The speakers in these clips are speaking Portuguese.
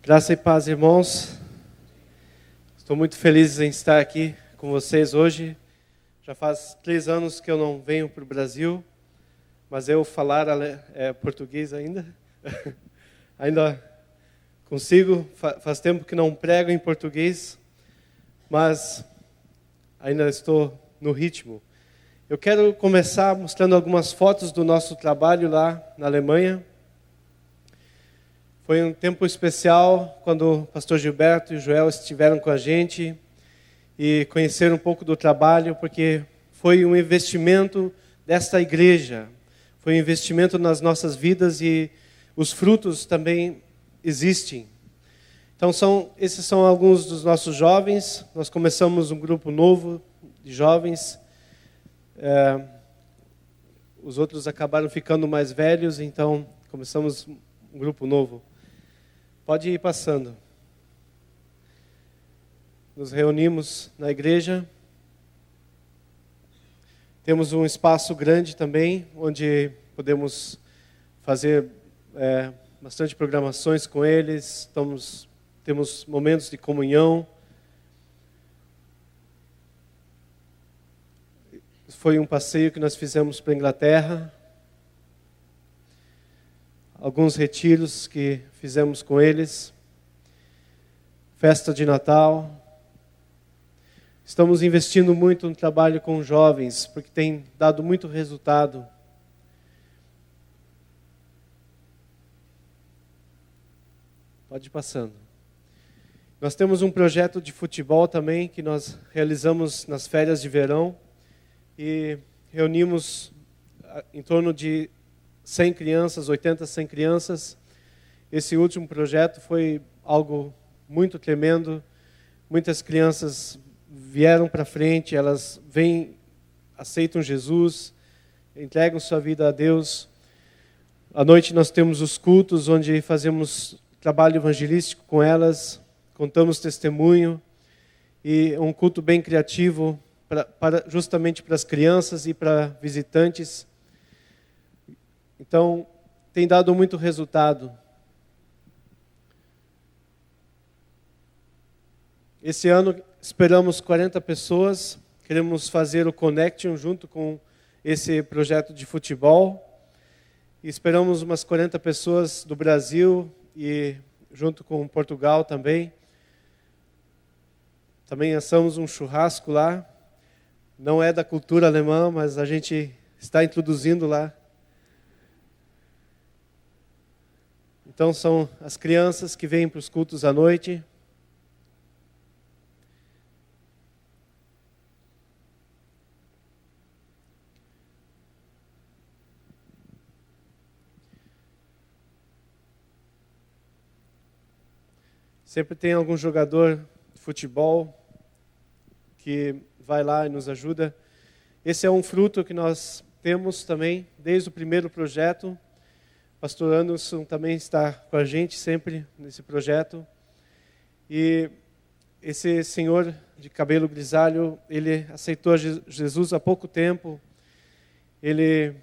Graça e paz, irmãos. Estou muito feliz em estar aqui com vocês hoje. Já faz 3 anos que eu não venho para o Brasil, mas eu falar português ainda. Ainda consigo. Faz tempo que não prego em português, mas ainda estou no ritmo. Eu quero começar mostrando algumas fotos do nosso trabalho lá na Alemanha. Foi um tempo especial quando o pastor Gilberto e o Joel estiveram com a gente e conheceram um pouco do trabalho, porque foi um investimento desta igreja, foi um investimento nas nossas vidas e os frutos também existem. Então esses são alguns dos nossos jovens. Nós começamos um grupo novo de jovens. Os outros acabaram ficando mais velhos, então começamos um grupo novo. Pode ir passando. Nos reunimos na igreja. Temos um espaço grande também, onde podemos fazer bastante programações com eles. Temos momentos de comunhão. Foi um passeio que nós fizemos para a Inglaterra. Alguns retiros que fizemos com eles. Festa de Natal. Estamos investindo muito no trabalho com jovens, porque tem dado muito resultado. Pode ir passando. Nós temos um projeto de futebol também, que nós realizamos nas férias de verão. E reunimos em torno de 100 crianças, 80, 100 crianças. Esse último projeto foi algo muito tremendo. Muitas crianças vieram para frente, elas aceitam Jesus, entregam sua vida a Deus. À noite nós temos os cultos, onde fazemos trabalho evangelístico com elas, contamos testemunho, e um culto bem criativo, justamente para as crianças e para visitantes. Então, tem dado muito resultado. Esse ano esperamos 40 pessoas. Queremos fazer o Connection junto com esse projeto de futebol. E esperamos umas 40 pessoas do Brasil e junto com Portugal também. Também assamos um churrasco lá. Não é da cultura alemã, mas a gente está introduzindo lá. Então são as crianças que vêm para os cultos à noite. Sempre tem algum jogador de futebol que vai lá e nos ajuda. Esse é um fruto que nós temos também, desde o primeiro projeto. O pastor Anderson também está com a gente sempre nesse projeto. E esse senhor de cabelo grisalho, ele aceitou Jesus há pouco tempo. Ele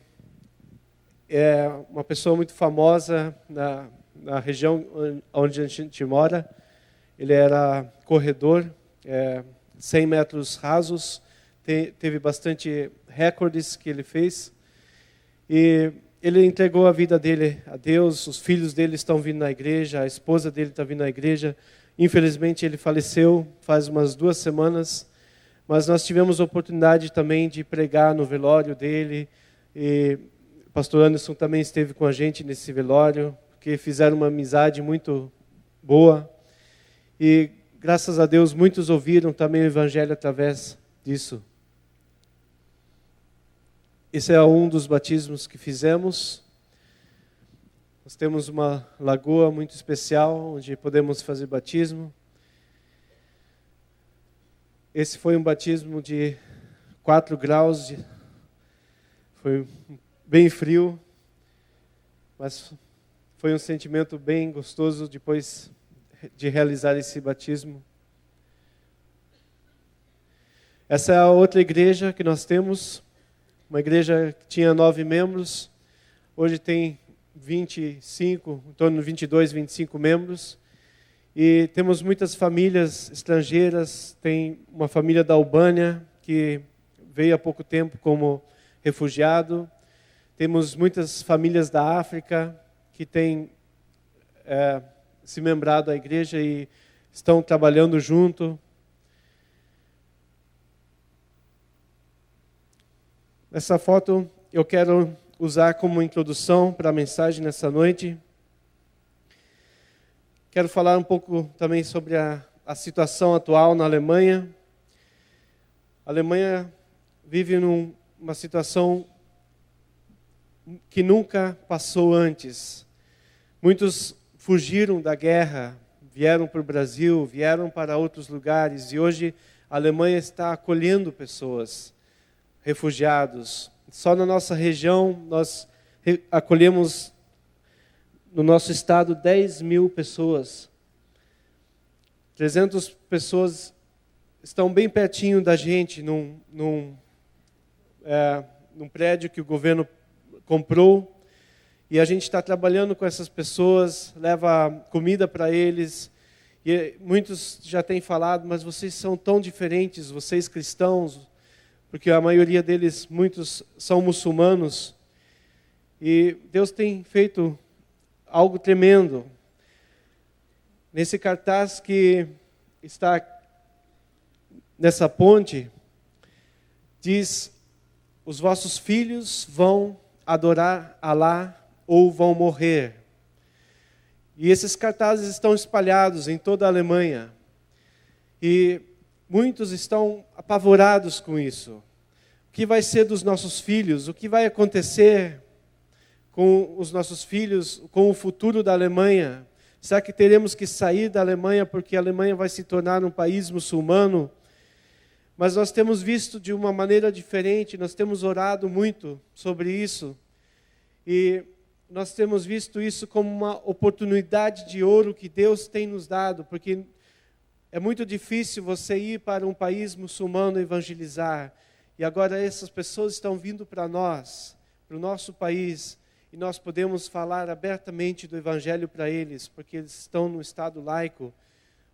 é uma pessoa muito famosa na região onde a gente mora. Ele era corredor, 100 metros rasos, teve bastante recordes que ele fez. E ele entregou a vida dele a Deus, os filhos dele estão vindo na igreja, a esposa dele está vindo na igreja. Infelizmente ele faleceu faz umas 2 semanas, mas nós tivemos a oportunidade também de pregar no velório dele. E o pastor Anderson também esteve com a gente nesse velório, porque fizeram uma amizade muito boa. E graças a Deus muitos ouviram também o evangelho através disso. Esse é um dos batismos que fizemos. Nós temos uma lagoa muito especial onde podemos fazer batismo. Esse foi um batismo de 4 graus. Foi bem frio, mas foi um sentimento bem gostoso depois de realizar esse batismo. Essa é a outra igreja que nós temos. Uma igreja que tinha 9 membros, hoje tem 25, em torno de 22, 25 membros. E temos muitas famílias estrangeiras, tem uma família da Albânia que veio há pouco tempo como refugiado. Temos muitas famílias da África que têm se membrado à igreja e estão trabalhando junto. Essa foto eu quero usar como introdução para a mensagem nessa noite. Quero falar um pouco também sobre a situação atual na Alemanha. A Alemanha vive numa situação que nunca passou antes. Muitos fugiram da guerra, vieram para o Brasil, vieram para outros lugares, e hoje a Alemanha está acolhendo pessoas, refugiados. Só na nossa região, nós acolhemos, no nosso estado, 10 mil pessoas. 300 pessoas estão bem pertinho da gente, num prédio que o governo comprou. E a gente está trabalhando com essas pessoas, leva comida para eles. E muitos já têm falado, mas vocês são tão diferentes, vocês cristãos, porque a maioria deles, muitos são muçulmanos. E Deus tem feito algo tremendo. Nesse cartaz que está nessa ponte, diz: os vossos filhos vão adorar Alá ou vão morrer. E esses cartazes estão espalhados em toda a Alemanha. E muitos estão apavorados com isso. O que vai ser dos nossos filhos? O que vai acontecer com os nossos filhos, com o futuro da Alemanha? Será que teremos que sair da Alemanha porque a Alemanha vai se tornar um país muçulmano? Mas nós temos visto de uma maneira diferente, nós temos orado muito sobre isso. E nós temos visto isso como uma oportunidade de ouro que Deus tem nos dado, porque é muito difícil você ir para um país muçulmano evangelizar. E agora essas pessoas estão vindo para nós, para o nosso país, e nós podemos falar abertamente do Evangelho para eles, porque eles estão num estado laico,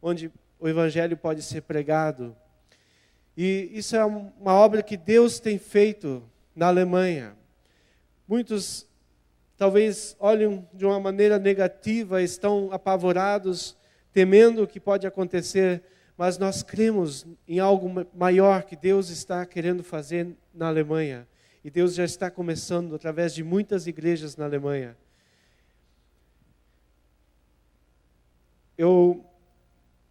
onde o Evangelho pode ser pregado. E isso é uma obra que Deus tem feito na Alemanha. Muitos talvez olhem de uma maneira negativa, estão apavorados, temendo o que pode acontecer, mas nós cremos em algo maior que Deus está querendo fazer na Alemanha. E Deus já está começando através de muitas igrejas na Alemanha. Eu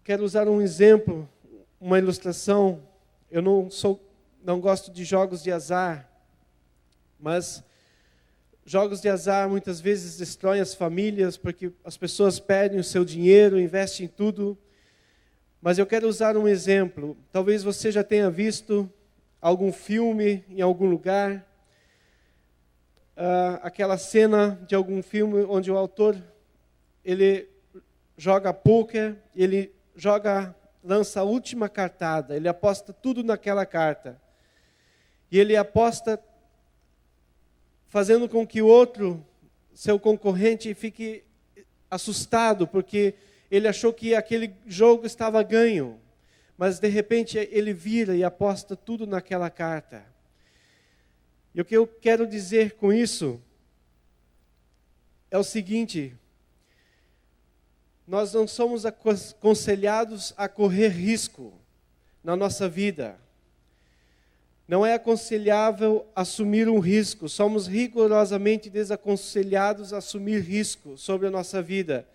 quero usar um exemplo, uma ilustração. Eu não gosto de jogos de azar, mas jogos de azar muitas vezes destroem as famílias, porque as pessoas perdem o seu dinheiro, investem em tudo. Mas eu quero usar um exemplo. Talvez você já tenha visto algum filme em algum lugar, aquela cena de algum filme onde o autor ele joga pôquer, ele lança a última cartada, ele aposta tudo naquela carta. E ele aposta fazendo com que o outro, seu concorrente, fique assustado, porque ele achou que aquele jogo estava ganho. Mas de repente ele vira e aposta tudo naquela carta. E o que eu quero dizer com isso é o seguinte: nós não somos aconselhados a correr risco na nossa vida. Não é aconselhável assumir um risco. Somos rigorosamente desaconselhados a assumir risco sobre a nossa vida.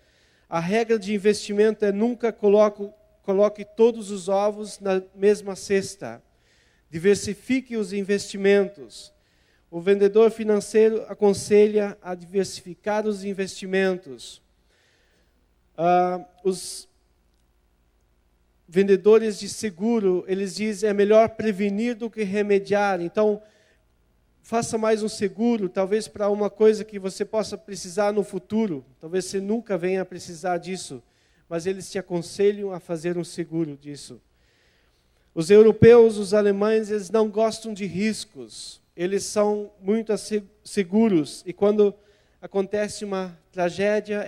A regra de investimento é nunca coloque todos os ovos na mesma cesta. Diversifique os investimentos. O vendedor financeiro aconselha a diversificar os investimentos. Os vendedores de seguro, eles dizem, é melhor prevenir do que remediar. Então, faça mais um seguro, talvez para uma coisa que você possa precisar no futuro. Talvez você nunca venha a precisar disso, mas eles te aconselham a fazer um seguro disso. Os europeus, os alemães, eles não gostam de riscos. Eles são muito seguros. E quando acontece uma tragédia,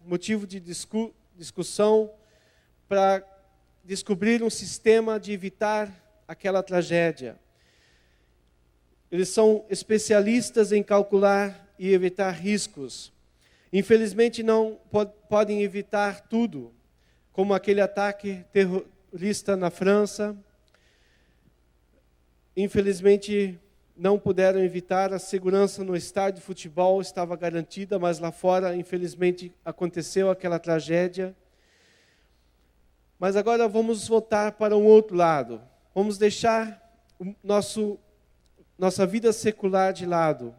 motivo de discussão para descobrir um sistema de evitar aquela tragédia. Eles são especialistas em calcular e evitar riscos. Infelizmente não podem evitar tudo, como aquele ataque terrorista na França. Infelizmente não puderam evitar, a segurança no estádio de futebol estava garantida, mas lá fora, infelizmente, aconteceu aquela tragédia. Mas agora vamos voltar para um outro lado. Vamos deixar nossa vida secular de lado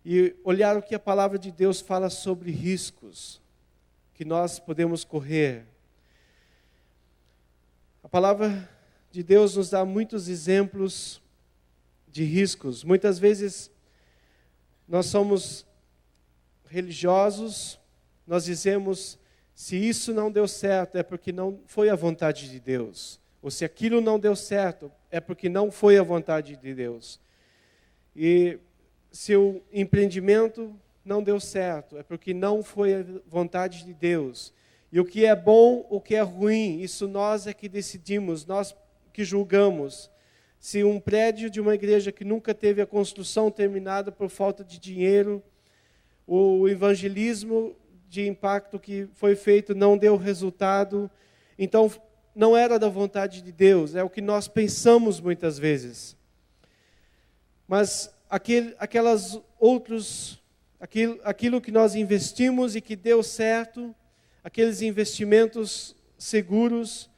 e olhar o que a palavra de Deus fala sobre riscos que nós podemos correr. A palavra de Deus nos dá muitos exemplos de riscos. Muitas vezes nós somos religiosos, nós dizemos, se isso não deu certo é porque não foi a vontade de Deus. Ou se aquilo não deu certo é porque não foi a vontade de Deus. E se o empreendimento não deu certo é porque não foi a vontade de Deus. E o que é bom, o que é ruim, isso nós é que decidimos, nós que julgamos. Se um prédio de uma igreja que nunca teve a construção terminada por falta de dinheiro, o evangelismo de impacto que foi feito não deu resultado, então não era da vontade de Deus, é o que nós pensamos muitas vezes. Mas aquilo que nós investimos e que deu certo, aqueles investimentos seguros,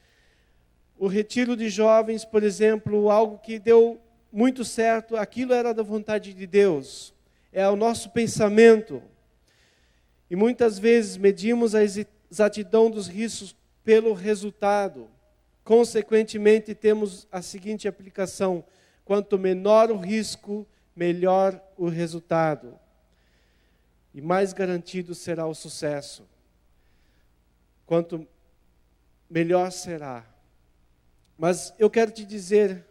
o retiro de jovens, por exemplo, algo que deu muito certo, aquilo era da vontade de Deus, é o nosso pensamento. E muitas vezes medimos a exatidão dos riscos pelo resultado. Consequentemente, temos a seguinte aplicação: quanto menor o risco, melhor o resultado. E mais garantido será o sucesso. Quanto melhor será. Mas eu quero te dizer,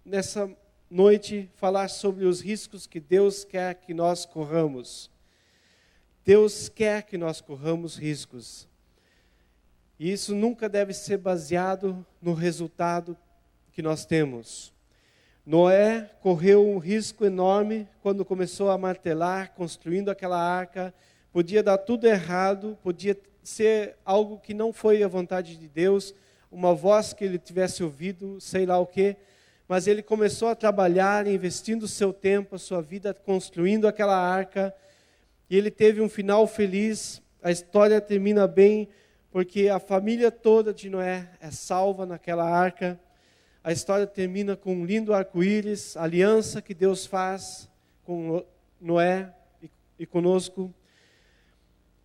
nessa noite, falar sobre os riscos que Deus quer que nós corramos. Deus quer que nós corramos riscos. E isso nunca deve ser baseado no resultado que nós temos. Noé correu um risco enorme quando começou a martelar, construindo aquela arca. Podia dar tudo errado, podia ser algo que não foi a vontade de Deus, uma voz que ele tivesse ouvido, sei lá o quê. Mas ele começou a trabalhar, investindo o seu tempo, a sua vida, construindo aquela arca. E ele teve um final feliz. A história termina bem, porque a família toda de Noé é salva naquela arca. A história termina com um lindo arco-íris, a aliança que Deus faz com Noé e conosco.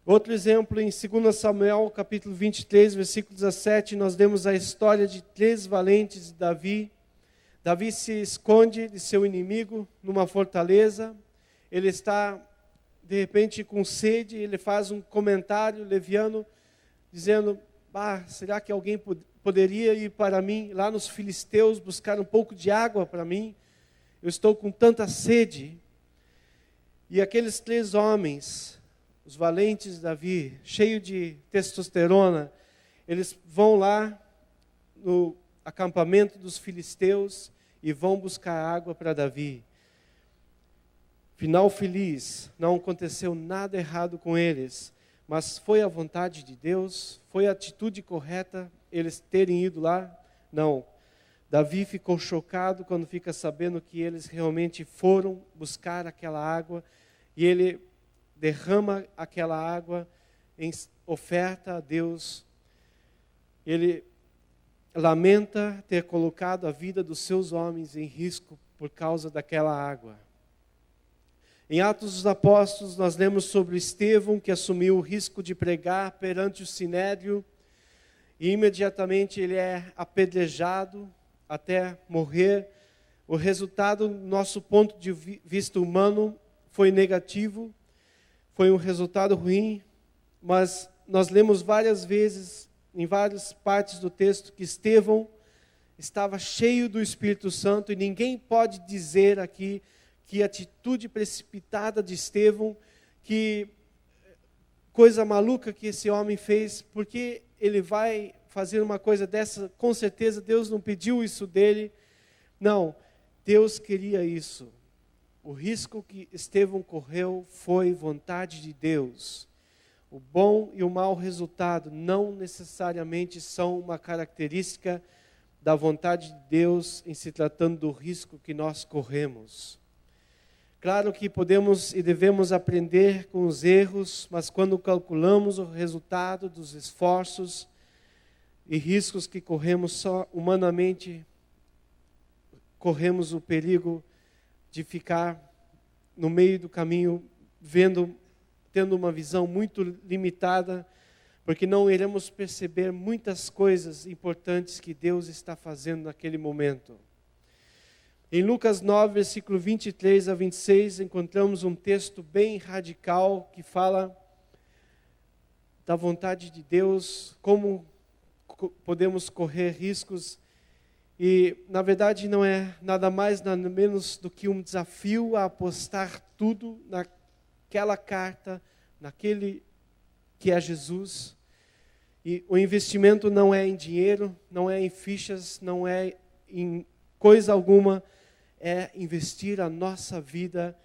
Outro exemplo, em 2 Samuel, capítulo 23, versículo 17, nós vemos a história de 3 valentes de Davi. Davi se esconde de seu inimigo numa fortaleza. Ele está, de repente, com sede. Ele faz um comentário leviano, dizendo, será que alguém poderia ir para mim, lá nos filisteus, buscar um pouco de água para mim? Eu estou com tanta sede. E aqueles 3 homens, os valentes de Davi, cheios de testosterona, eles vão lá no acampamento dos filisteus e vão buscar água para Davi. Final feliz, não aconteceu nada errado com eles, mas foi a vontade de Deus, foi a atitude correta eles terem ido lá? Não. Davi ficou chocado quando fica sabendo que eles realmente foram buscar aquela água e ele derrama aquela água em oferta a Deus. Ele lamenta ter colocado a vida dos seus homens em risco por causa daquela água. Em Atos dos Apóstolos, nós lemos sobre Estevão, que assumiu o risco de pregar perante o Sinédrio, e imediatamente ele é apedrejado até morrer. O resultado, do nosso ponto de vista humano, foi negativo, foi um resultado ruim, mas nós lemos várias vezes, em várias partes do texto, que Estevão estava cheio do Espírito Santo, e ninguém pode dizer aqui que a atitude precipitada de Estevão, que coisa maluca que esse homem fez, por que ele vai fazer uma coisa dessa? Com certeza Deus não pediu isso dele. Não, Deus queria isso. O risco que Estevão correu foi vontade de Deus. O bom e o mau resultado não necessariamente são uma característica da vontade de Deus em se tratando do risco que nós corremos. Claro que podemos e devemos aprender com os erros, mas quando calculamos o resultado dos esforços e riscos que corremos só humanamente, corremos o perigo de ficar no meio do caminho, tendo uma visão muito limitada, porque não iremos perceber muitas coisas importantes que Deus está fazendo naquele momento. Em Lucas 9, versículo 23 a 26, encontramos um texto bem radical que fala da vontade de Deus, como podemos correr riscos. E, na verdade, não é nada mais, nada menos do que um desafio a apostar tudo naquela carta, naquele que é Jesus. E o investimento não é em dinheiro, não é em fichas, não é em coisa alguma, é investir a nossa vida,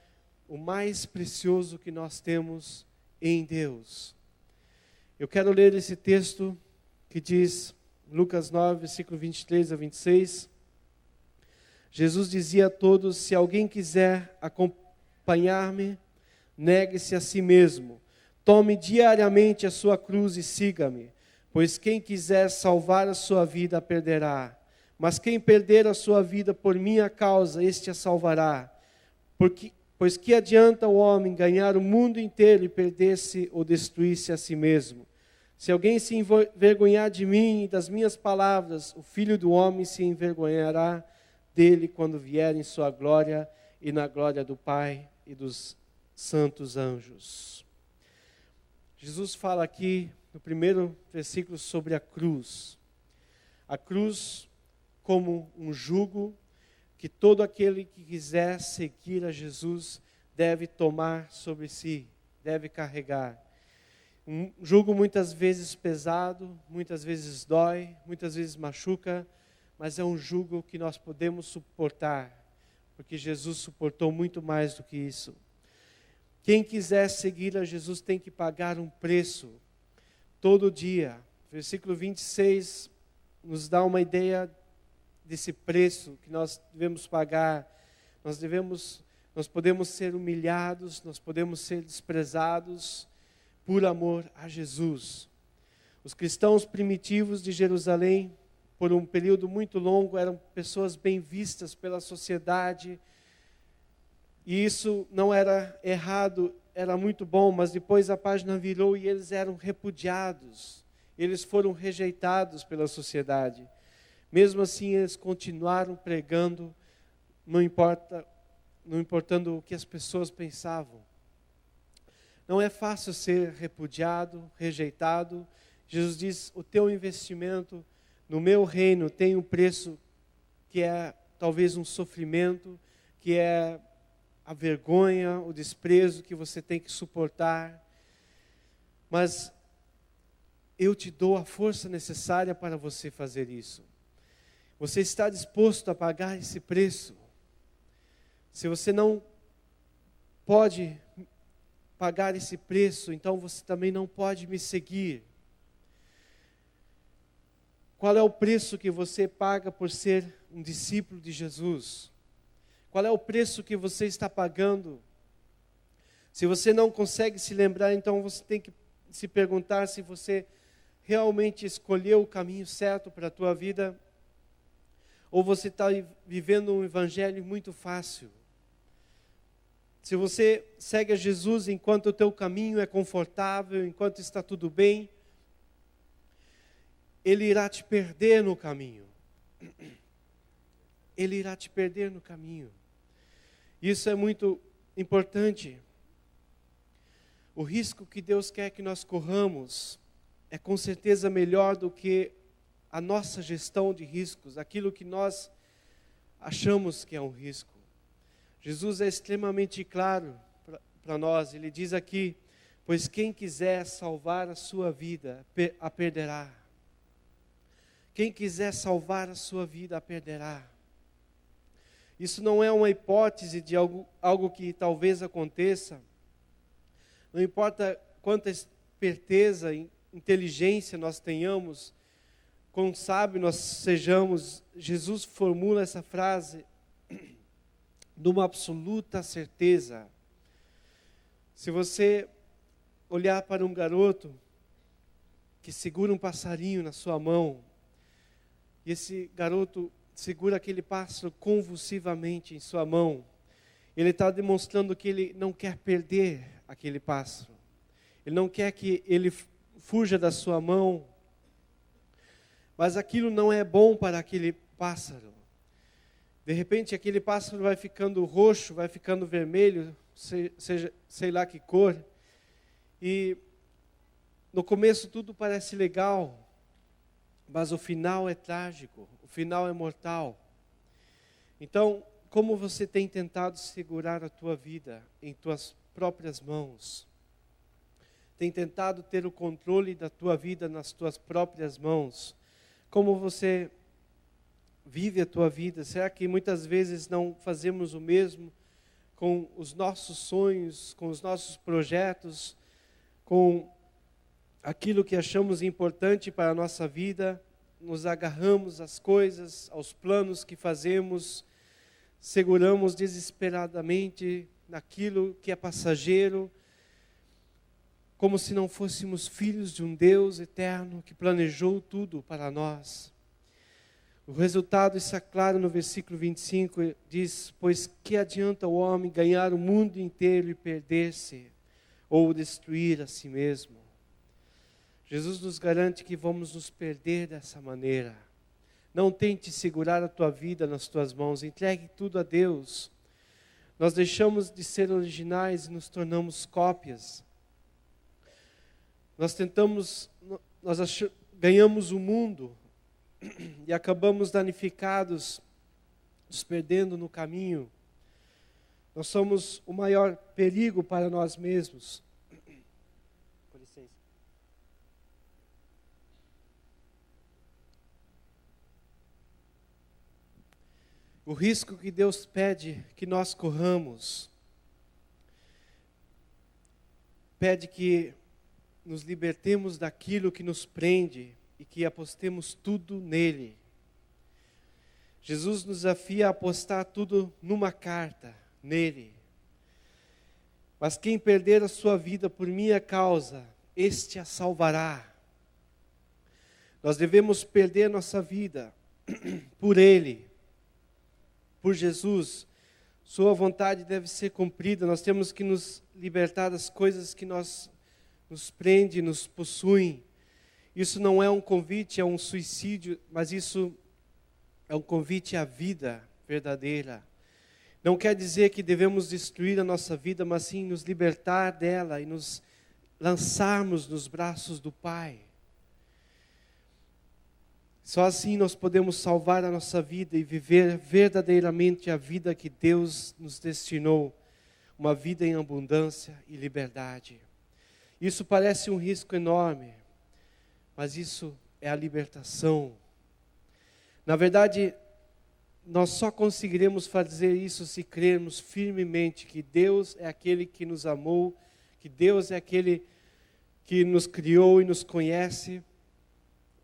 o mais precioso que nós temos em Deus. Eu quero ler esse texto que diz, Lucas 9, versículo 23 a 26. Jesus dizia a todos: se alguém quiser acompanhar-me, negue-se a si mesmo, tome diariamente a sua cruz e siga-me. Pois quem quiser salvar a sua vida, a perderá. Mas quem perder a sua vida por minha causa, este a salvará. Pois que adianta o homem ganhar o mundo inteiro e perder-se ou destruir-se a si mesmo? Se alguém se envergonhar de mim e das minhas palavras, o Filho do Homem se envergonhará dele quando vier em sua glória e na glória do Pai e dos santos anjos. Jesus fala aqui no primeiro versículo sobre a cruz. A cruz como um jugo que todo aquele que quiser seguir a Jesus deve tomar sobre si, deve carregar. Um jugo muitas vezes pesado, muitas vezes dói, muitas vezes machuca, mas é um jugo que nós podemos suportar, porque Jesus suportou muito mais do que isso. Quem quiser seguir a Jesus tem que pagar um preço, todo dia. Versículo 26 nos dá uma ideia desse preço que nós devemos pagar. Nós podemos ser humilhados, nós podemos ser desprezados por amor a Jesus. Os cristãos primitivos de Jerusalém, por um período muito longo, eram pessoas bem vistas pela sociedade. E isso não era errado, era muito bom, mas depois a página virou e eles eram repudiados. Eles foram rejeitados pela sociedade. Mesmo assim, eles continuaram pregando, não importando o que as pessoas pensavam. Não é fácil ser repudiado, rejeitado. Jesus diz: o teu investimento no meu reino tem um preço que é talvez um sofrimento, que é a vergonha, o desprezo que você tem que suportar. Mas eu te dou a força necessária para você fazer isso. Você está disposto a pagar esse preço? Se você não pode pagar esse preço, então você também não pode me seguir. Qual é o preço que você paga por ser um discípulo de Jesus? Qual é o preço que você está pagando? Se você não consegue se lembrar, então você tem que se perguntar se você realmente escolheu o caminho certo para a tua vida, ou você está vivendo um evangelho muito fácil. Se você segue a Jesus enquanto o teu caminho é confortável, enquanto está tudo bem, Ele irá te perder no caminho. Ele irá te perder no caminho. Isso é muito importante. O risco que Deus quer que nós corramos é com certeza melhor do que a nossa gestão de riscos, aquilo que nós achamos que é um risco. Jesus é extremamente claro para nós. Ele diz aqui, Pois quem quiser salvar a sua vida, a perderá. Quem quiser salvar a sua vida, a perderá. Isso não é uma hipótese de algo que talvez aconteça. Não importa quanta esperteza e inteligência nós tenhamos, quão sábio nós sejamos, Jesus formula essa frase de uma absoluta certeza. Se você olhar para um garoto que segura um passarinho na sua mão, e esse garoto segura aquele pássaro convulsivamente em sua mão, ele está demonstrando que ele não quer perder aquele pássaro. Ele não quer que ele fuja da sua mão. Mas aquilo não é bom para aquele pássaro. De repente aquele pássaro vai ficando roxo, vai ficando vermelho, sei lá que cor. E no começo tudo parece legal, mas o final é trágico, o final é mortal. Então, como você tem tentado segurar a tua vida em tuas próprias mãos? Tem tentado ter o controle da tua vida nas tuas próprias mãos? Como você vive a tua vida? Será que muitas vezes não fazemos o mesmo com os nossos sonhos, com os nossos projetos, com aquilo que achamos importante para a nossa vida? Nos agarramos às coisas, aos planos que fazemos, seguramos desesperadamente naquilo que é passageiro, como se não fôssemos filhos de um Deus eterno que planejou tudo para nós. O resultado está claro no versículo 25, diz: pois que adianta o homem ganhar o mundo inteiro e perder-se, ou destruir a si mesmo? Jesus nos garante que vamos nos perder dessa maneira. Não tente segurar a tua vida nas tuas mãos, entregue tudo a Deus. Nós deixamos de ser originais e nos tornamos cópias. Ganhamos o mundo e acabamos danificados, nos perdendo no caminho. Nós somos o maior perigo para nós mesmos. Com licença. O risco que Deus pede que nós corramos, pede que nos libertemos daquilo que nos prende e que apostemos tudo nele. Jesus nos desafia a apostar tudo numa carta, nele. Mas quem perder a sua vida por minha causa, este a salvará. Nós devemos perder nossa vida por ele, por Jesus. Sua vontade deve ser cumprida. Nós temos que nos libertar das coisas que nos prende, nos possuem. Isso não é um convite a um suicídio, mas isso é um convite à vida verdadeira. Não quer dizer que devemos destruir a nossa vida, mas sim nos libertar dela e nos lançarmos nos braços do Pai. Só assim nós podemos salvar a nossa vida e viver verdadeiramente a vida que Deus nos destinou, uma vida em abundância e liberdade. Isso parece um risco enorme, mas isso é a libertação. Na verdade, nós só conseguiremos fazer isso se crermos firmemente que Deus é aquele que nos amou, que Deus é aquele que nos criou e nos conhece,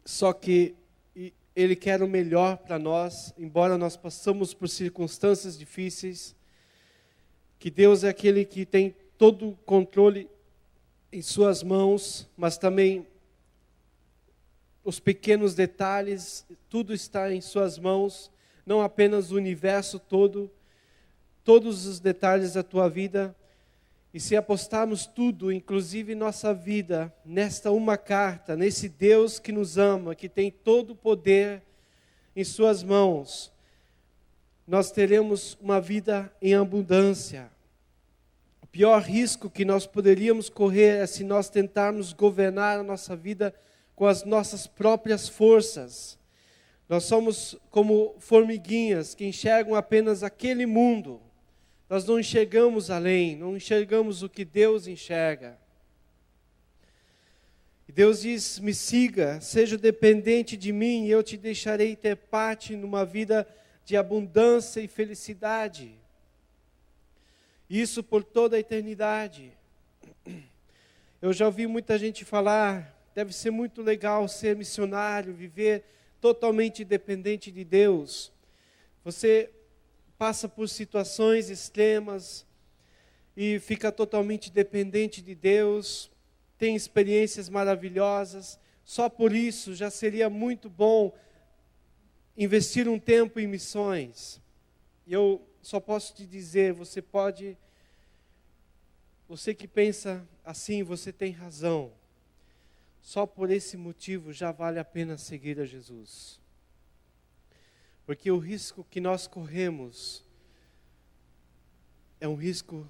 só que Ele quer o melhor para nós, embora nós passamos por circunstâncias difíceis, que Deus é aquele que tem todo o controle em suas mãos, mas também os pequenos detalhes, tudo está em suas mãos, não apenas o universo todo, todos os detalhes da tua vida. E se apostarmos tudo, inclusive nossa vida, nesta uma carta, nesse Deus que nos ama, que tem todo o poder em suas mãos, nós teremos uma vida em abundância. O pior risco que nós poderíamos correr é se nós tentarmos governar a nossa vida com as nossas próprias forças. Nós somos como formiguinhas que enxergam apenas aquele mundo. Nós não enxergamos além, não enxergamos o que Deus enxerga. E Deus diz, me siga, seja dependente de mim e eu te deixarei ter parte numa vida de abundância e felicidade. Isso por toda a eternidade. Eu já ouvi muita gente falar, deve ser muito legal ser missionário, viver totalmente dependente de Deus. Você passa por situações extremas e fica totalmente dependente de Deus, tem experiências maravilhosas. Só por isso já seria muito bom investir um tempo em missões. E eu só posso te dizer, você que pensa assim, você tem razão. Só por esse motivo já vale a pena seguir a Jesus. Porque o risco que nós corremos é um risco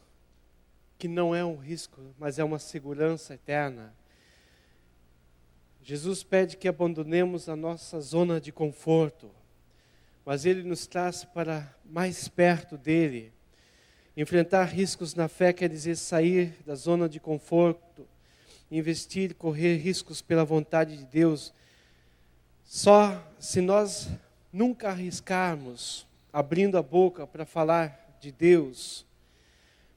que não é um risco, mas é uma segurança eterna. Jesus pede que abandonemos a nossa zona de conforto, mas Ele nos traz para mais perto dEle. Enfrentar riscos na fé quer dizer sair da zona de conforto, investir, correr riscos pela vontade de Deus. Só se nós nunca arriscarmos, abrindo a boca para falar de Deus,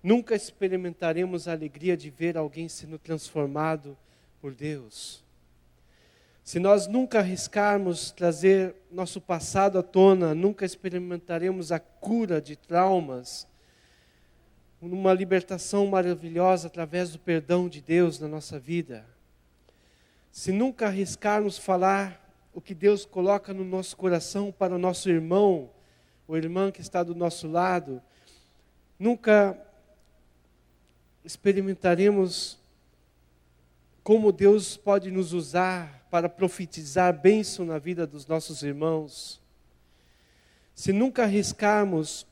nunca experimentaremos a alegria de ver alguém sendo transformado por Deus. Se nós nunca arriscarmos trazer nosso passado à tona, nunca experimentaremos a cura de traumas, uma libertação maravilhosa através do perdão de Deus na nossa vida. Se nunca arriscarmos falar o que Deus coloca no nosso coração para o nosso irmão, ou irmã que está do nosso lado, nunca experimentaremos como Deus pode nos usar para profetizar bênção na vida dos nossos irmãos. Se nunca arriscarmos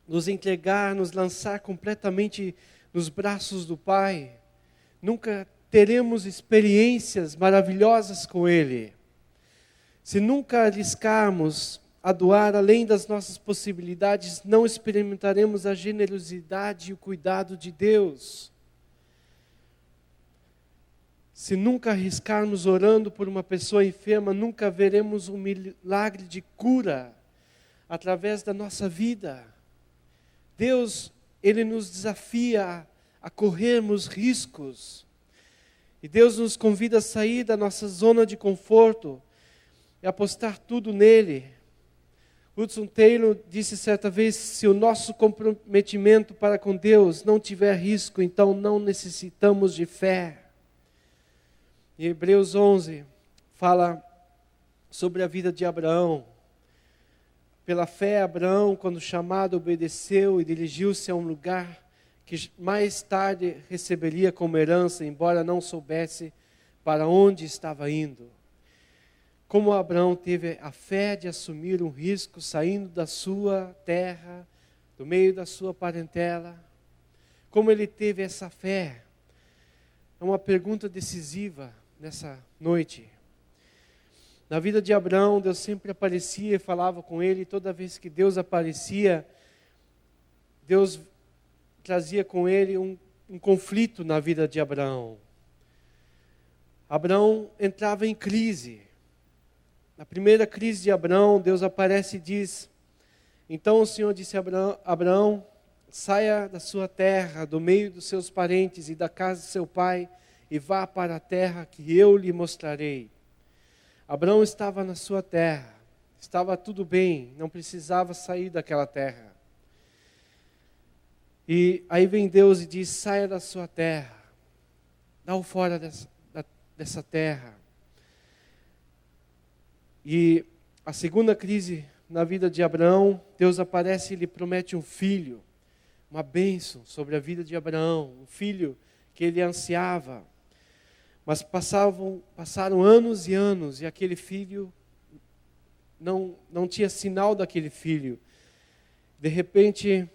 nos entregar, nos lançar completamente nos braços do Pai, nunca teremos experiências maravilhosas com Ele. Se nunca arriscarmos a doar além das nossas possibilidades, não experimentaremos a generosidade e o cuidado de Deus. Se nunca arriscarmos orando por uma pessoa enferma, nunca veremos um milagre de cura através da nossa vida. Deus, Ele nos desafia a corrermos riscos. E Deus nos convida a sair da nossa zona de conforto e apostar tudo nele. Hudson Taylor disse certa vez, se o nosso comprometimento para com Deus não tiver risco, então não necessitamos de fé. Em Hebreus 11, fala sobre a vida de Abraão. Pela fé, Abraão, quando chamado, obedeceu e dirigiu-se a um lugar que mais tarde receberia como herança, embora não soubesse para onde estava indo. Como Abraão teve a fé de assumir um risco saindo da sua terra, do meio da sua parentela. Como ele teve essa fé? É uma pergunta decisiva nessa noite. Na vida de Abraão, Deus sempre aparecia e falava com ele. Toda vez que Deus aparecia, Deus trazia com ele um conflito na vida de Abraão. Abraão entrava em crise. Na primeira crise de Abraão, Deus aparece e diz, então o Senhor disse a Abraão, saia da sua terra, do meio dos seus parentes e da casa de seu pai, e vá para a terra que eu lhe mostrarei. Abraão estava na sua terra, estava tudo bem, não precisava sair daquela terra. E aí vem Deus e diz, saia da sua terra, dá-o fora dessa terra. E a segunda crise na vida de Abraão, Deus aparece e lhe promete um filho, uma bênção sobre a vida de Abraão, um filho que ele ansiava. Mas passaram anos e anos e aquele filho, não tinha sinal daquele filho. De repente,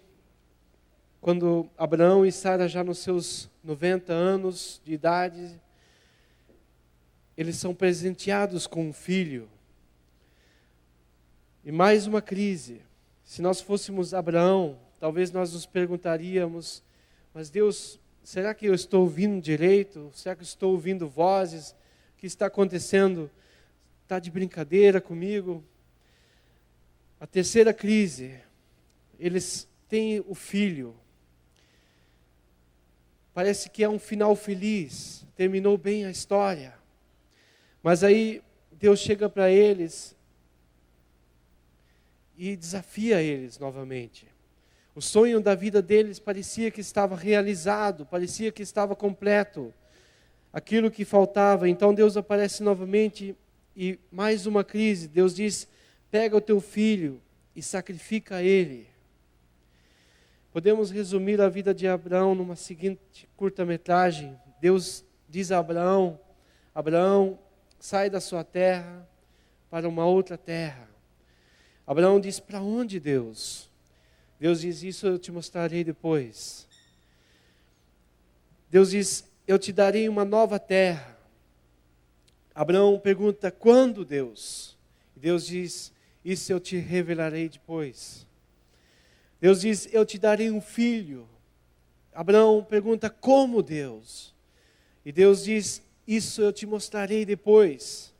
quando Abraão e Sara já nos seus 90 anos de idade, eles são presenteados com um filho. E mais uma crise. Se nós fôssemos Abraão, talvez nós nos perguntaríamos, mas Deus, será que eu estou ouvindo direito? Será que eu estou ouvindo vozes? O que está acontecendo? Está de brincadeira comigo? A terceira crise, eles têm o filho. Parece que é um final feliz, terminou bem a história. Mas aí Deus chega para eles e desafia eles novamente. O sonho da vida deles parecia que estava realizado, parecia que estava completo. Aquilo que faltava, então Deus aparece novamente e mais uma crise. Deus diz, pega o teu filho e sacrifica ele. Podemos resumir a vida de Abraão numa seguinte curta-metragem. Deus diz a Abraão, Abraão, sai da sua terra para uma outra terra. Abraão diz, para onde, Deus? Deus diz, isso eu te mostrarei depois. Deus diz, eu te darei uma nova terra. Abraão pergunta, quando, Deus? Deus diz, isso eu te revelarei depois. Deus diz, eu te darei um filho. Abraão pergunta, como, Deus? E Deus diz, isso eu te mostrarei depois.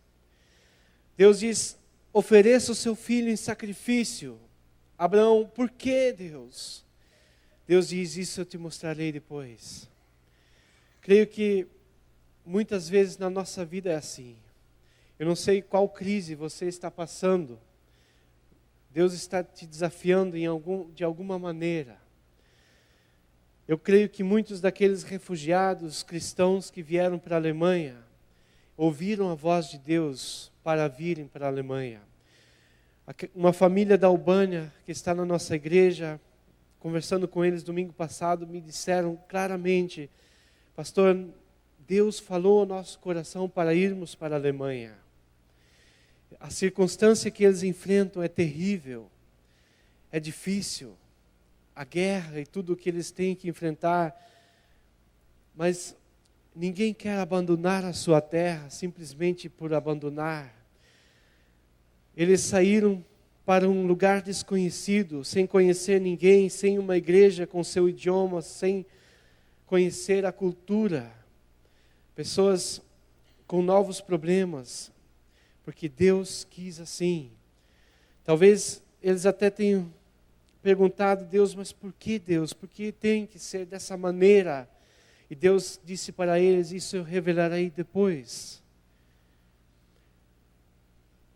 Deus diz, ofereça o seu filho em sacrifício. Abraão, por que, Deus? Deus diz, isso eu te mostrarei depois. Creio que muitas vezes na nossa vida é assim. Eu não sei qual crise você está passando. Deus está te desafiando de alguma maneira. Eu creio que muitos daqueles refugiados cristãos que vieram para a Alemanha, ouviram a voz de Deus para virem para a Alemanha. Uma família da Albânia que está na nossa igreja, conversando com eles domingo passado, me disseram claramente, pastor, Deus falou ao nosso coração para irmos para a Alemanha. A circunstância que eles enfrentam é terrível, é difícil, a guerra e tudo o que eles têm que enfrentar, mas ninguém quer abandonar a sua terra simplesmente por abandonar. Eles saíram para um lugar desconhecido, sem conhecer ninguém, sem uma igreja com seu idioma, sem conhecer a cultura. Pessoas com novos problemas, porque Deus quis assim. Talvez eles até tenham perguntado, Deus, mas por que, Deus? Por que tem que ser dessa maneira? E Deus disse para eles, isso eu revelarei depois.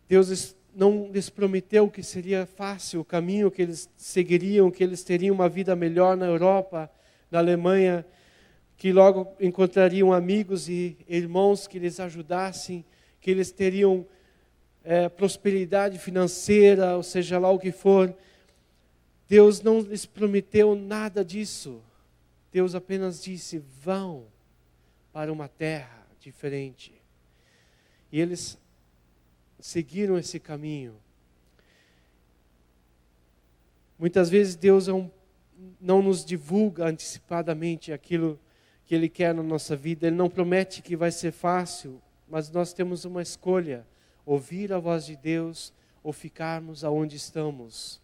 Deus não lhes prometeu que seria fácil o caminho que eles seguiriam, que eles teriam uma vida melhor na Europa, na Alemanha, que logo encontrariam amigos e irmãos que lhes ajudassem, que eles teriam prosperidade financeira, ou seja lá o que for. Deus não lhes prometeu nada disso. Deus apenas disse, vão para uma terra diferente. E eles seguiram esse caminho. Muitas vezes Deus não nos divulga antecipadamente aquilo que Ele quer na nossa vida. Ele não promete que vai ser fácil, mas nós temos uma escolha, ouvir a voz de Deus ou ficarmos aonde estamos.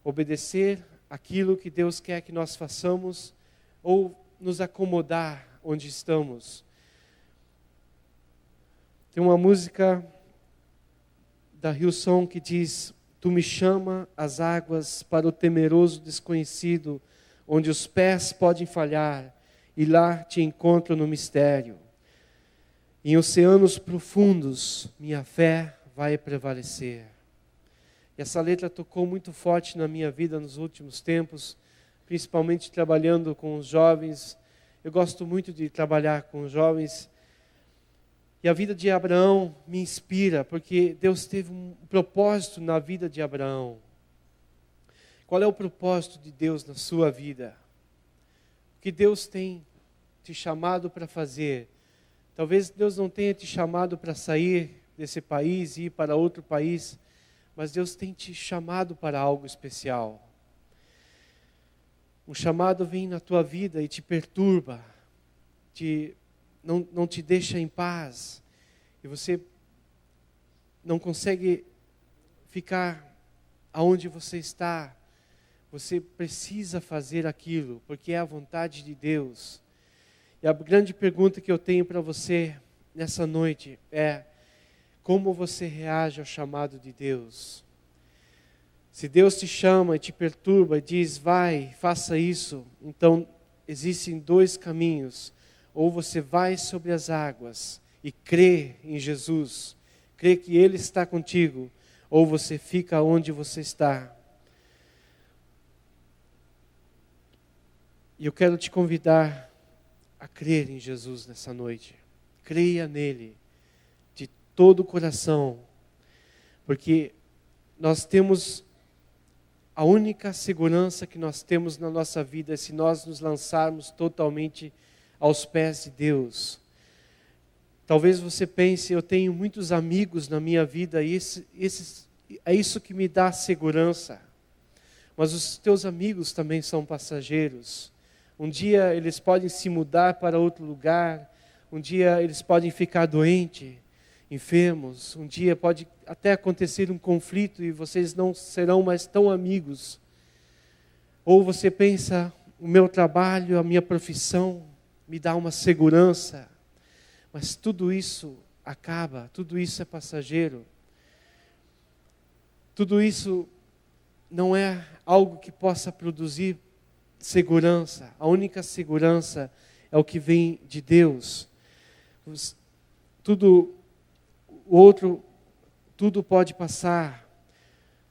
Obedecer aquilo que Deus quer que nós façamos ou nos acomodar onde estamos. Tem uma música da Hillsong que diz, tu me chama às águas para o temeroso desconhecido, onde os pés podem falhar, e lá te encontro no mistério. Em oceanos profundos, minha fé vai prevalecer. E essa letra tocou muito forte na minha vida nos últimos tempos, principalmente trabalhando com os jovens. Eu gosto muito de trabalhar com os jovens. E a vida de Abraão me inspira, porque Deus teve um propósito na vida de Abraão. Qual é o propósito de Deus na sua vida? O que Deus tem te chamado para fazer? Talvez Deus não tenha te chamado para sair desse país e ir para outro país, mas Deus tem te chamado para algo especial. Um chamado vem na tua vida e te perturba, não te deixa em paz, e você não consegue ficar aonde você está. Você precisa fazer aquilo, porque é a vontade de Deus. E a grande pergunta que eu tenho para você nessa noite é: como você reage ao chamado de Deus? Se Deus te chama e te perturba e diz, vai, faça isso, então existem dois caminhos. Ou você vai sobre as águas e crê em Jesus, crê que Ele está contigo, ou você fica onde você está. E eu quero te convidar a crer em Jesus nessa noite. Creia nele de todo o coração, porque nós temos a única segurança que nós temos na nossa vida é se nós nos lançarmos totalmente aos pés de Deus. Talvez você pense, eu tenho muitos amigos na minha vida e é isso que me dá segurança. Mas os teus amigos também são passageiros. Um dia eles podem se mudar para outro lugar, um dia eles podem ficar doentes, enfermos, um dia pode até acontecer um conflito e vocês não serão mais tão amigos. Ou você pensa, o meu trabalho, a minha profissão me dá uma segurança, mas tudo isso acaba, tudo isso é passageiro. Tudo isso não é algo que possa produzir segurança. A única segurança é o que vem de Deus. Tudo pode passar.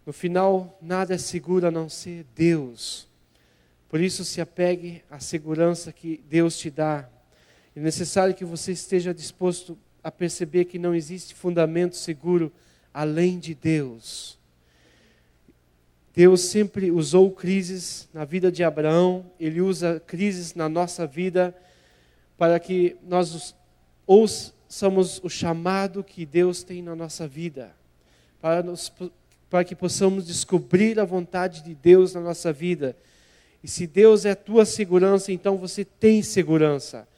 No final, nada é seguro a não ser Deus. Por isso, se apegue à segurança que Deus te dá. É necessário que você esteja disposto a perceber que não existe fundamento seguro além de Deus. Deus sempre usou crises na vida de Abraão, Ele usa crises na nossa vida para que nós ouçamos o chamado que Deus tem na nossa vida, para que possamos descobrir a vontade de Deus na nossa vida. E se Deus é a tua segurança, então você tem segurança.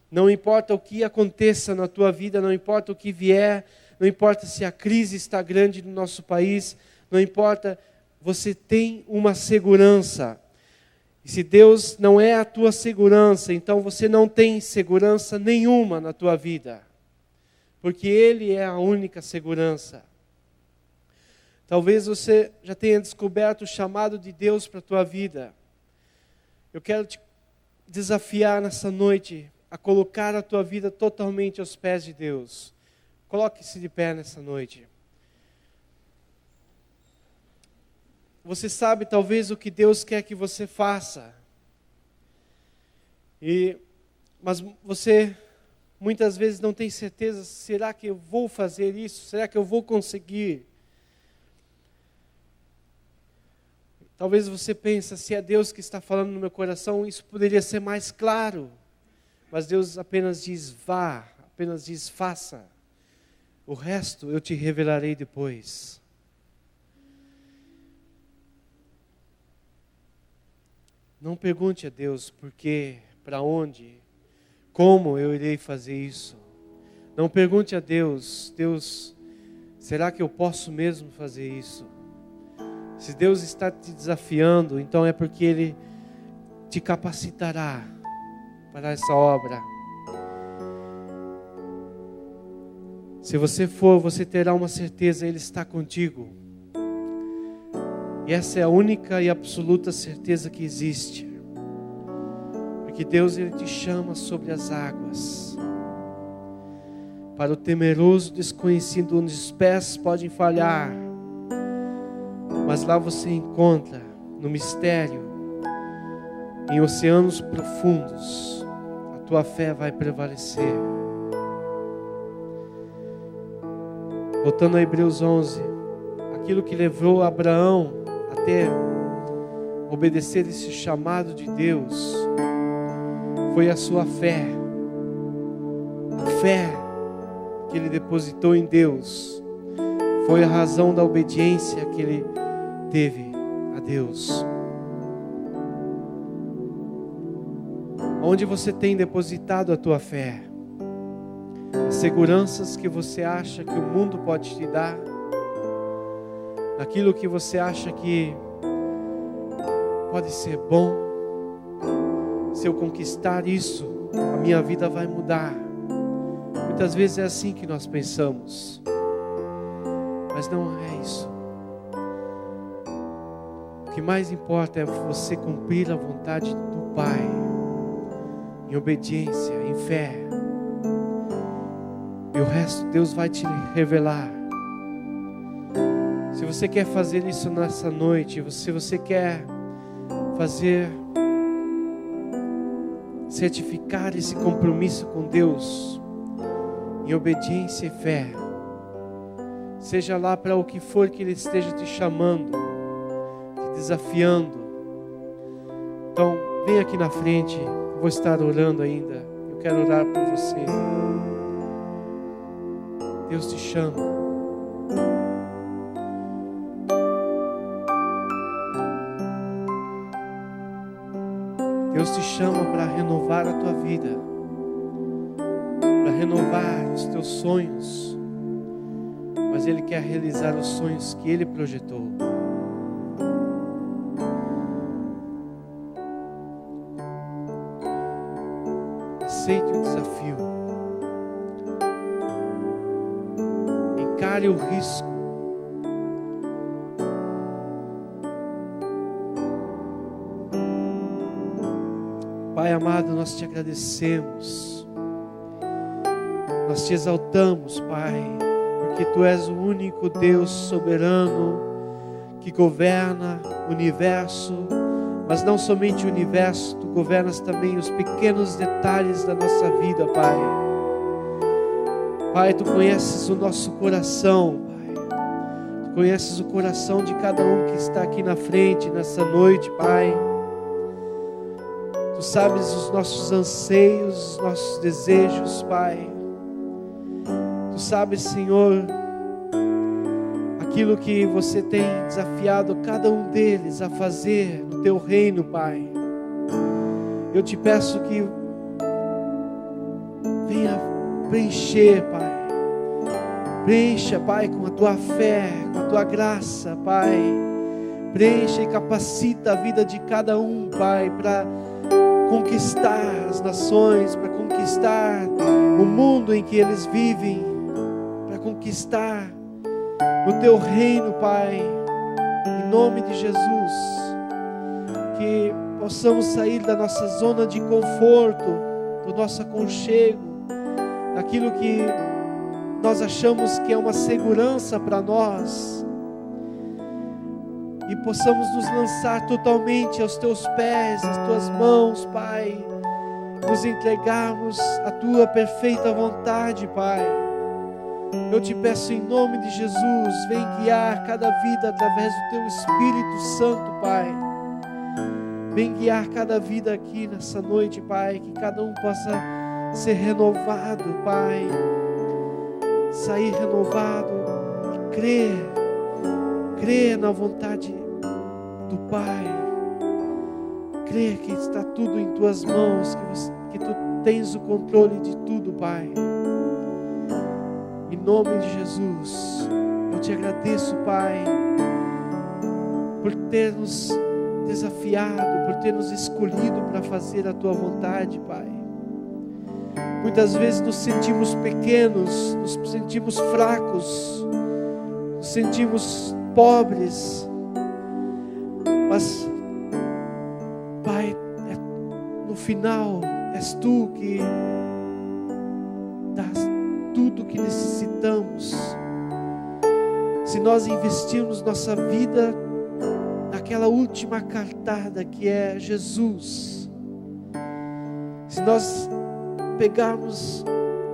Não importa o que aconteça na tua vida, não importa o que vier, não importa se a crise está grande no nosso país, não importa, você tem uma segurança. E se Deus não é a tua segurança, então você não tem segurança nenhuma na tua vida. Porque Ele é a única segurança. Talvez você já tenha descoberto o chamado de Deus para a tua vida. Eu quero te desafiar nessa noite a colocar a tua vida totalmente aos pés de Deus. Coloque-se de pé nessa noite. Você sabe talvez o que Deus quer que você faça. Mas você muitas vezes não tem certeza, será que eu vou fazer isso? Será que eu vou conseguir? Talvez você pense, se é Deus que está falando no meu coração, isso poderia ser mais claro. Mas Deus apenas diz, vá, apenas diz, faça. O resto eu te revelarei depois. Não pergunte a Deus por quê, para onde, como eu irei fazer isso. Não pergunte a Deus, será que eu posso mesmo fazer isso? Se Deus está te desafiando, então é porque Ele te capacitará para essa obra. Se você for, você terá uma certeza, Ele está contigo. E essa é a única e absoluta certeza que existe. Porque Deus, Ele te chama sobre as águas. Para o temeroso desconhecido, onde os pés podem falhar. Mas lá você encontra, no mistério, em oceanos profundos, a tua fé vai prevalecer. Voltando a Hebreus 11, aquilo que levou Abraão até obedecer esse chamado de Deus, foi a sua fé. A fé que ele depositou em Deus, foi a razão da obediência que ele teve a Deus. Onde você tem depositado a tua fé? As seguranças que você acha que o mundo pode te dar, naquilo que você acha que pode ser bom, se eu conquistar isso, a minha vida vai mudar. Muitas vezes é assim que nós pensamos, mas não é isso. O que mais importa é você cumprir a vontade do Pai, em obediência, em fé. E o resto Deus vai te revelar. Se você quer fazer isso nessa noite, se você quer certificar esse compromisso com Deus, em obediência e fé, seja lá para o que for que Ele esteja te chamando, te desafiando, então vem aqui na frente, eu vou estar orando ainda, eu quero orar por você. Deus te chama. Deus te chama para renovar a tua vida, para renovar os teus sonhos, mas Ele quer realizar os sonhos que Ele projetou. Aceite o desafio, encare o risco. Pai amado, nós te agradecemos, nós te exaltamos, Pai, porque Tu és o único Deus soberano que governa o universo, mas não somente o universo, Tu governas também os pequenos detalhes da nossa vida, Pai. Pai, Tu conheces o nosso coração, Pai, Tu conheces o coração de cada um que está aqui na frente nessa noite, Pai. Tu sabes os nossos anseios, os nossos desejos, Pai. Tu sabes, Senhor, aquilo que você tem desafiado cada um deles a fazer no Teu reino, Pai. Eu te peço que venha preencher, Pai. Preencha, Pai, com a Tua fé, com a Tua graça, Pai. Preencha e capacita a vida de cada um, Pai, para conquistar as nações, para conquistar o mundo em que eles vivem, para conquistar o Teu reino, Pai, em nome de Jesus, que possamos sair da nossa zona de conforto, do nosso aconchego, daquilo que nós achamos que é uma segurança para nós, e possamos nos lançar totalmente aos Teus pés, às Tuas mãos, Pai, nos entregarmos à Tua perfeita vontade, Pai. Eu te peço em nome de Jesus, vem guiar cada vida através do Teu Espírito Santo, Pai. Vem guiar cada vida aqui nessa noite, Pai, que cada um possa ser renovado, Pai, sair renovado e crer na vontade do Pai, crer que está tudo em Tuas mãos, que Tu tens o controle de tudo, Pai. Em nome de Jesus, eu te agradeço, Pai, por ter nos desafiado, por ter nos escolhido para fazer a Tua vontade, Pai. Muitas vezes nos sentimos pequenos, nos sentimos fracos, nos sentimos pobres, mas, Pai, no final és Tu que dás tudo o que necessitamos. Se nós investirmos nossa vida naquela última cartada que é Jesus, se nós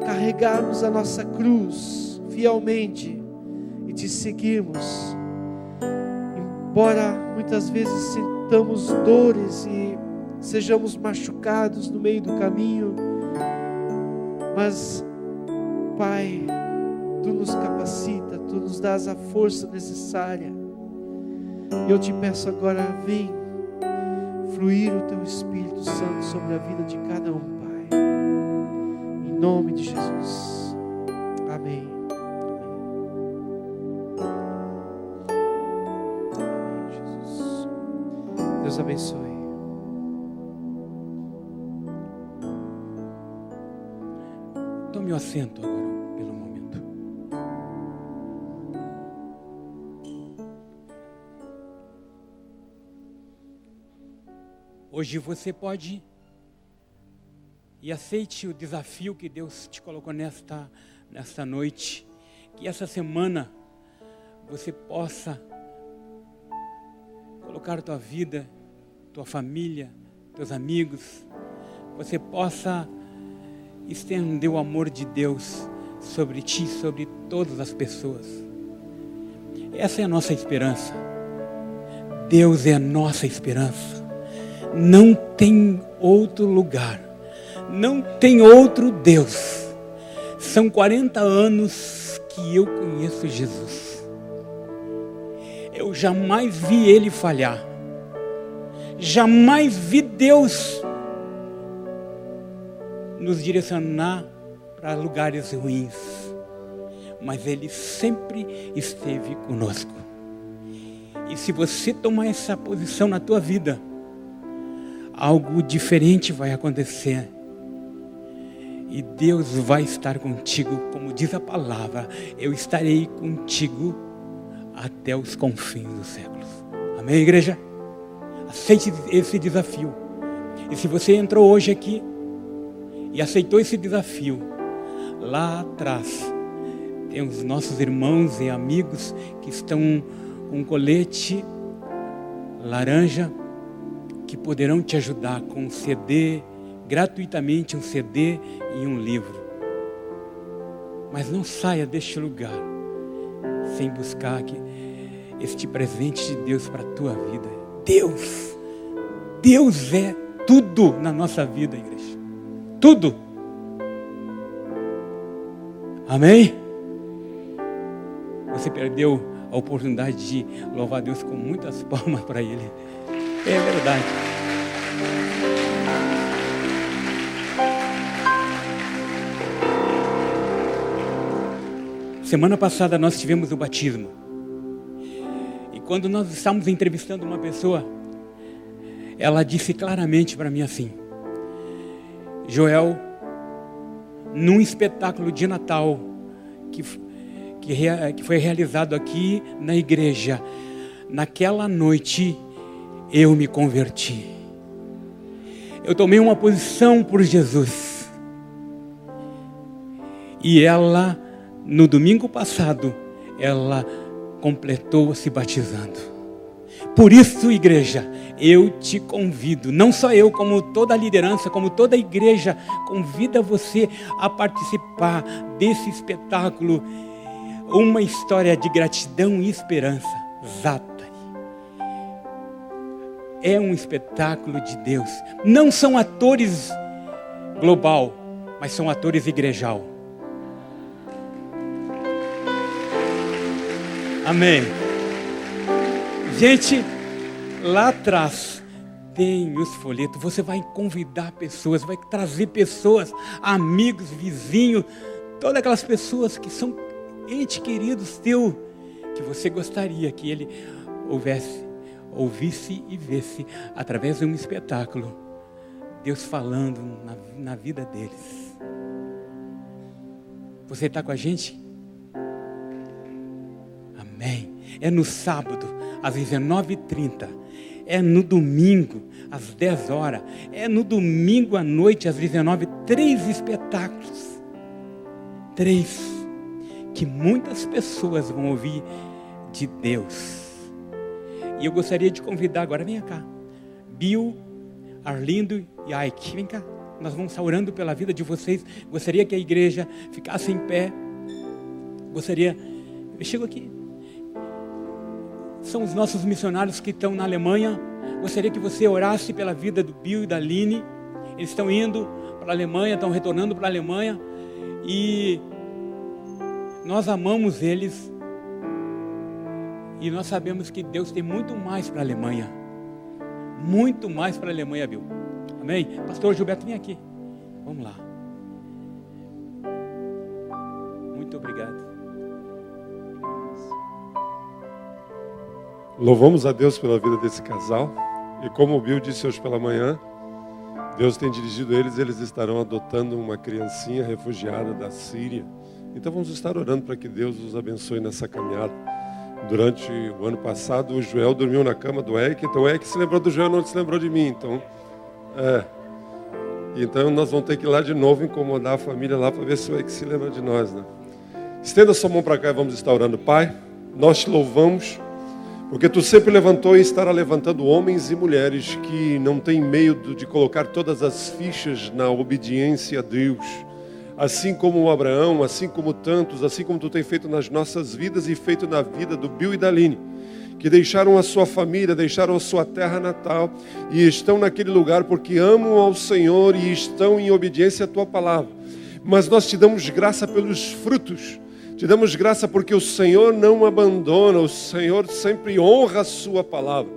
carregarmos a nossa cruz fielmente e Te seguirmos, embora muitas vezes sintamos dores e sejamos machucados no meio do caminho, mas, Pai, Tu nos capacita, Tu nos dás a força necessária. E eu te peço agora, vem fluir o Teu Espírito Santo sobre a vida de cada um, Pai. Em nome de Jesus. Amém. Amém, Jesus. Deus abençoe. Tome o assento agora, pelo momento. Hoje você pode e aceite o desafio que Deus te colocou nesta noite. Que essa semana você possa colocar tua vida, tua família, teus amigos, você possa estender o amor de Deus sobre ti, sobre todas as pessoas. Essa é a nossa esperança. Deus é a nossa esperança. Não tem outro lugar, não tem outro Deus. São 40 anos que eu conheço Jesus. Eu jamais vi Ele falhar. Jamais vi Deus nos direcionar para lugares ruins. Mas Ele sempre esteve conosco. E se você tomar essa posição na tua vida, algo diferente vai acontecer. E Deus vai estar contigo, como diz a palavra, eu estarei contigo até os confins dos séculos. Amém, igreja? Aceite esse desafio. E se você entrou hoje aqui e aceitou esse desafio, lá atrás tem os nossos irmãos e amigos que estão com um colete laranja, que poderão te ajudar com um CD, gratuitamente um CD e um livro. Mas não saia deste lugar sem buscar este presente de Deus para a tua vida. Deus é tudo na nossa vida, igreja. Tudo. Amém? Você perdeu a oportunidade de louvar Deus com muitas palmas para Ele. É verdade. Semana passada nós tivemos o batismo. E quando nós estávamos entrevistando uma pessoa, ela disse claramente para mim assim: Joel, num espetáculo de Natal que foi realizado aqui na igreja, naquela noite eu me converti. Eu tomei uma posição por Jesus. E ela, no domingo passado, ela completou se batizando. Por isso, igreja, eu te convido, não só eu, como toda a liderança, como toda a igreja, convida você a participar desse espetáculo, uma história de gratidão e esperança. Zata. É um espetáculo de Deus. Não são atores global, mas são atores igrejal. Amém. Gente, lá atrás tem os folhetos. Você vai convidar pessoas, vai trazer pessoas, amigos, vizinhos, todas aquelas pessoas que são entes queridos teu, que você gostaria que ele ouvisse e visse através de um espetáculo Deus falando na vida deles. Você está com a gente? Amém. É no sábado às 19h30, é no domingo às 10 horas, é no domingo à noite às 19h, 3 espetáculos, 3 que muitas pessoas vão ouvir de Deus. E eu gostaria de convidar agora, venha cá, Bill, Arlindo e Ike, vem cá, nós vamos estar orando pela vida de vocês. Gostaria que a igreja ficasse em pé. Eu chego aqui, são os nossos missionários que estão na Alemanha. Gostaria que você orasse pela vida do Bill e da Aline. Eles estão indo para a Alemanha, estão retornando para a Alemanha, e nós amamos eles, e nós sabemos que Deus tem muito mais para a Alemanha. Muito mais para a Alemanha, Bill. Amém? Pastor Gilberto, vem aqui. Vamos lá. Muito obrigado. Louvamos a Deus pela vida desse casal. E como o Bill disse hoje pela manhã, Deus tem dirigido eles estarão adotando uma criancinha refugiada da Síria. Então vamos estar orando para que Deus os abençoe nessa caminhada. Durante o ano passado, o Joel dormiu na cama do Eike, então o Eike se lembrou do Joel, não se lembrou de mim. Então nós vamos ter que ir lá de novo incomodar a família lá para ver se o Eike se lembra de nós, né? Estenda sua mão para cá e vamos estar orando. Pai, nós te louvamos, porque tu sempre levantou e estará levantando homens e mulheres que não têm medo de colocar todas as fichas na obediência a Deus. Assim como o Abraão, assim como tantos, assim como tu tem feito nas nossas vidas e feito na vida do Bill e da Aline, que deixaram a sua família, deixaram a sua terra natal e estão naquele lugar porque amam ao Senhor e estão em obediência à tua palavra. Mas nós te damos graça pelos frutos. Te damos graça porque o Senhor não abandona, o Senhor sempre honra a sua palavra.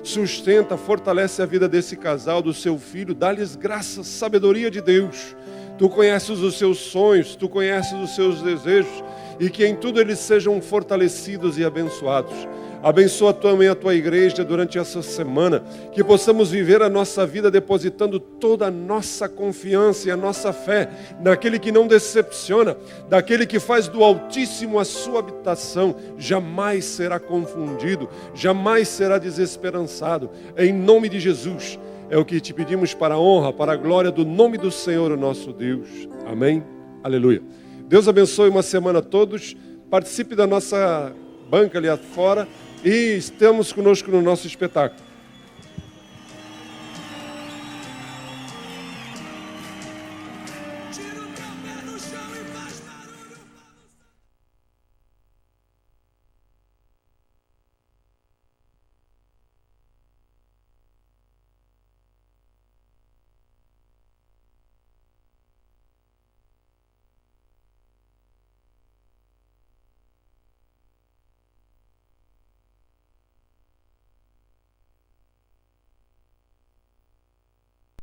Sustenta, fortalece a vida desse casal, do seu filho, dá-lhes graça, sabedoria de Deus. Tu conheces os seus sonhos, tu conheces os seus desejos e que em tudo eles sejam fortalecidos e abençoados. Abençoa também a tua igreja durante essa semana, que possamos viver a nossa vida depositando toda a nossa confiança e a nossa fé naquele que não decepciona, daquele que faz do Altíssimo a sua habitação, jamais será confundido, jamais será desesperançado. Em nome de Jesus, é o que te pedimos para a honra, para a glória do nome do Senhor, o nosso Deus. Amém? Aleluia. Deus abençoe uma semana a todos. Participe da nossa banca ali fora. E estamos conosco no nosso espetáculo.